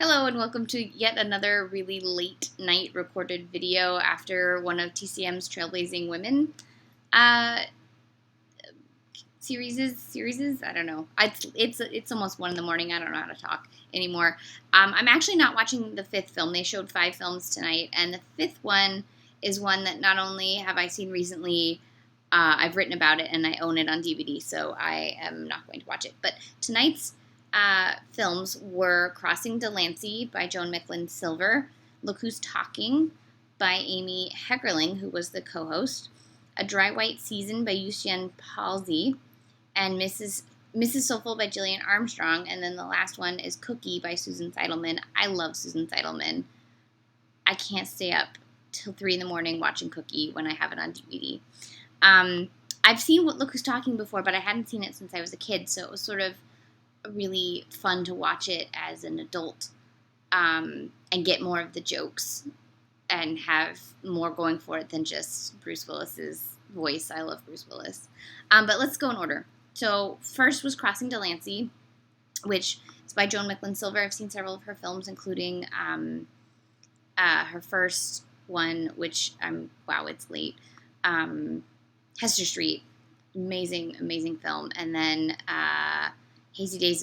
Hello and welcome to yet another really late night recorded video after one of TCM's Trailblazing Women series. I don't know. It's almost 1 a.m. I don't know how to talk anymore. I'm actually not watching the 5th film. They showed 5 films tonight, and the 5th one is one that not only have I seen recently, I've written about it and I own it on DVD, so I am not going to watch it. But tonight's films were Crossing Delancey by Joan Micklin Silver, Look Who's Talking by Amy Heckerling, who was the co-host, A Dry White Season by Euzhan Palcy, and Mrs. Soffel by Gillian Armstrong, and then the last one is Cookie by Susan Seidelman. I love Susan Seidelman. I can't stay up till 3 a.m. watching Cookie when I have it on DVD. I've seen Look Who's Talking before, but I hadn't seen it since I was a kid, so it was sort of really fun to watch it as an adult and get more of the jokes and have more going for it than just Bruce Willis's voice. I love Bruce Willis. But let's go in order. So first was Crossing Delancey, which is by Joan Micklin Silver. I've seen several of her films, including her first one, which it's late. Hester Street, amazing film. And then Chilly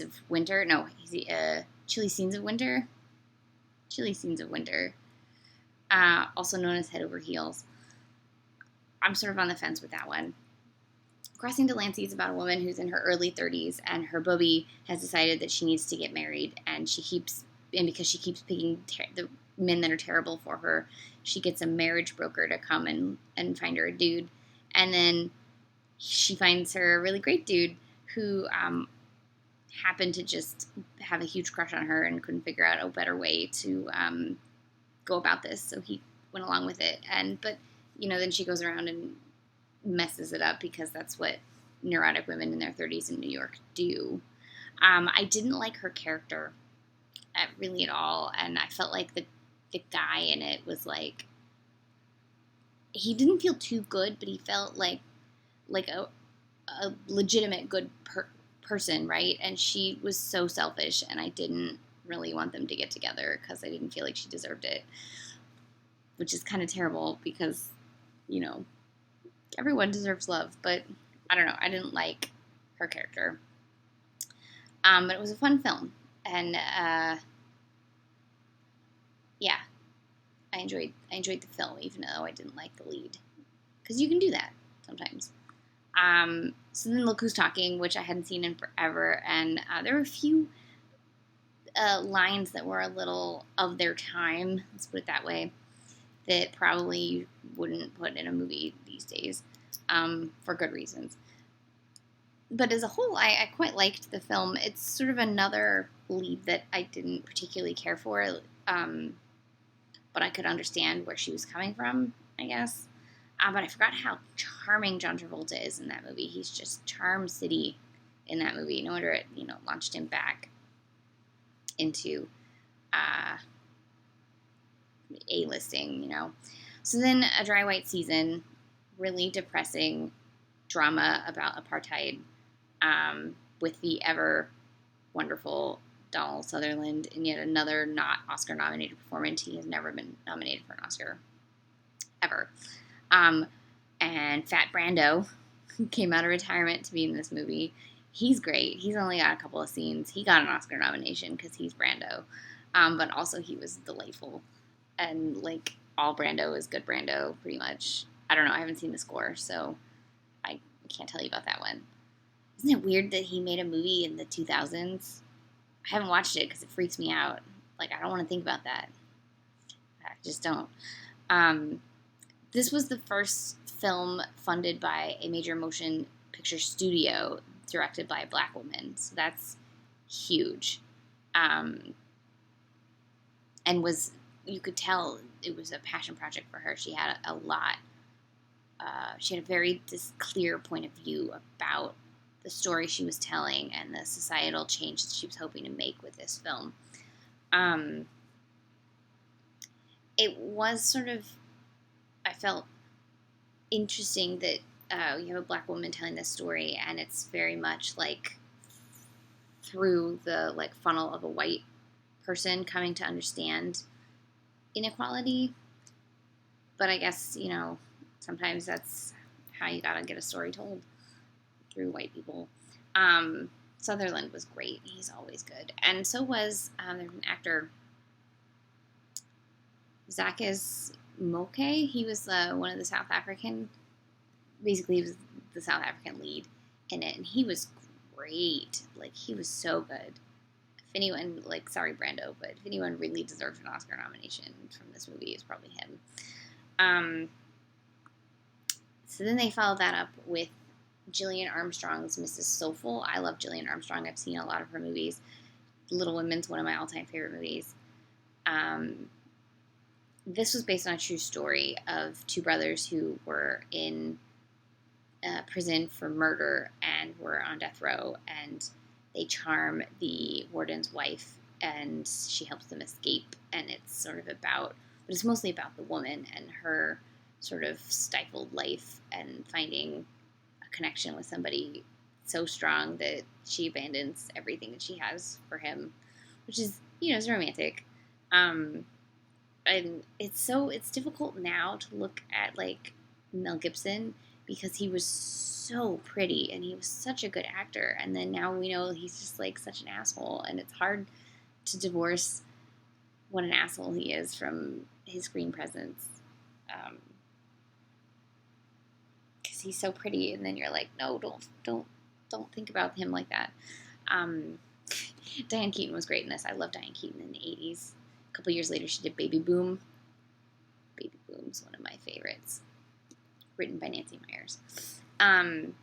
Scenes of Winter, also known as Head Over Heels. I'm sort of on the fence with that one. Crossing Delancey is about a woman who's in her early 30s, and her booby has decided that she needs to get married, and because she keeps picking the men that are terrible for her, she gets a marriage broker to come and find her a dude, and then she finds her a really great dude who happened to just have a huge crush on her and couldn't figure out a better way to go about this, so he went along with it. But then she goes around and messes it up because that's what neurotic women in their 30s in New York do. I didn't like her character really at all, and I felt like the guy in it was like, he didn't feel too good, but he felt like a legitimate good person, right? And she was so selfish, and I didn't really want them to get together because I didn't feel like she deserved it, which is kind of terrible because, everyone deserves love, but I don't know. I didn't like her character. But it was a fun film, and I enjoyed the film, even though I didn't like the lead, because you can do that sometimes. So then Look Who's Talking, which I hadn't seen in forever, and there were a few lines that were a little of their time, let's put it that way, that probably you wouldn't put in a movie these days, for good reasons. But as a whole, I quite liked the film. It's sort of another lead that I didn't particularly care for, but I could understand where she was coming from, I guess. But I forgot how charming John Travolta is in that movie. He's just Charm City in that movie. No wonder it, launched him back into A-listing, So then A Dry White Season, really depressing drama about apartheid, with the ever wonderful Donald Sutherland in yet another not Oscar-nominated performance. He has never been nominated for an Oscar, ever. And Fat Brando, who came out of retirement to be in this movie. He's great. He's only got a couple of scenes. He got an Oscar nomination because he's Brando. But also he was delightful. And, all Brando is good Brando, pretty much. I don't know. I haven't seen the score, so I can't tell you about that one. Isn't it weird that he made a movie in the 2000s? I haven't watched it because it freaks me out. I don't want to think about that. I just don't. This was the first film funded by a major motion picture studio, directed by a black woman. So that's huge. And you could tell it was a passion project for her. She had a lot. She had a very clear point of view about the story she was telling and the societal change that she was hoping to make with this film. It was sort of, I felt interesting that you have a black woman telling this story, and it's very much through the funnel of a white person coming to understand inequality. But I guess, sometimes that's how you gotta get a story told, through white people. Sutherland was great. He's always good. And so was, there's an actor, Zakis Moke. He was one of the South African, basically he was the South African lead in it, and he was great. Like, he was so good. If anyone, sorry Brando, but if anyone really deserves an Oscar nomination from this movie, it's probably him. So then they followed that up with Gillian Armstrong's Mrs. Soffel. I love Gillian Armstrong. I've seen a lot of her movies. Little Women's one of my all-time favorite movies. This was based on a true story of two brothers who were in prison for murder and were on death row, and they charm the warden's wife, and she helps them escape, and it's sort of about, but it's mostly about the woman and her sort of stifled life and finding a connection with somebody so strong that she abandons everything that she has for him, which is, it's romantic. And it's difficult now to look at, Mel Gibson, because he was so pretty and he was such a good actor, and then now we know he's just, such an asshole, and it's hard to divorce what an asshole he is from his screen presence. Because he's so pretty, and then you're like, no, don't think about him like that. Diane Keaton was great in this. I love Diane Keaton in the 80s. A couple years later, she did Baby Boom. Baby Boom's one of my favorites, written by Nancy Meyers. And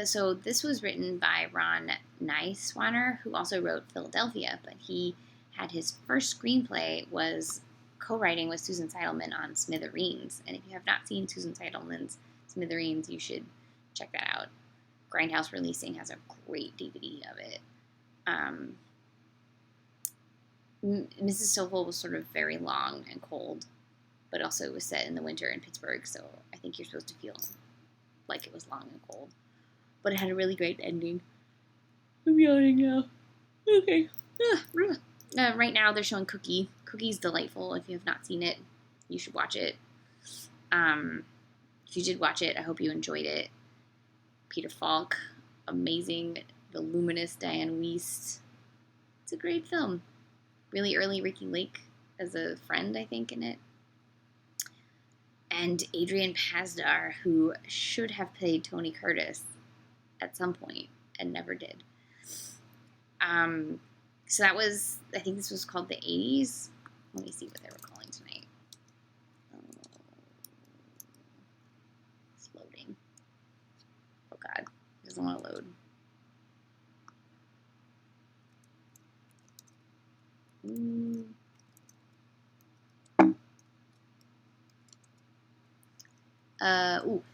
so this was written by Ron Nyswaner, who also wrote Philadelphia, but he had his first screenplay was co-writing with Susan Seidelman on Smithereens. And if you have not seen Susan Seidelman's Smithereens, you should check that out. Grindhouse Releasing has a great DVD of it. Mrs. Soffel was sort of very long and cold, but also it was set in the winter in Pittsburgh, so I think you're supposed to feel like it was long and cold. But it had a really great ending. I'm yawning now. Okay. Right now they're showing Cookie. Cookie's delightful. If you have not seen it, you should watch it. If you did watch it, I hope you enjoyed it. Peter Falk, amazing, voluminous Diane Wiest. It's a great film. Really early Ricky Lake as a friend, I think, in it. And Adrian Pasdar, who should have played Tony Curtis at some point and never did. So that was, I think this was called the 80s. Let me see what they were calling tonight. It's loading. Oh God, it doesn't want to load.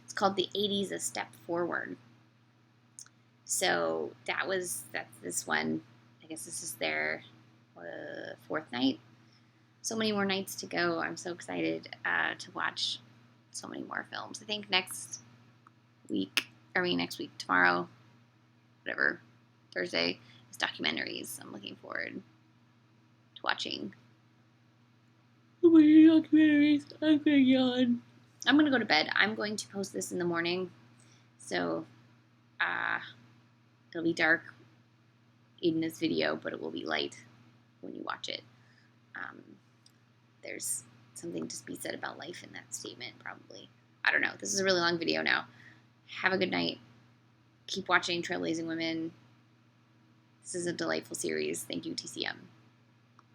It's called The 80s A Step Forward. So that's this one. I guess this is their fourth night. So many more nights to go. I'm so excited to watch so many more films. I think next week, tomorrow, whatever, Thursday, is documentaries. I'm looking forward to watching. Oh my documentaries. I'm gonna yawn. I'm gonna go to bed. I'm going to post this in the morning, so it'll be dark in this video, but it will be light when you watch it. There's something to be said about life in that statement, probably. I don't know. This is a really long video now. Have a good night. Keep watching Trailblazing Women. This is a delightful series. Thank you, TCM.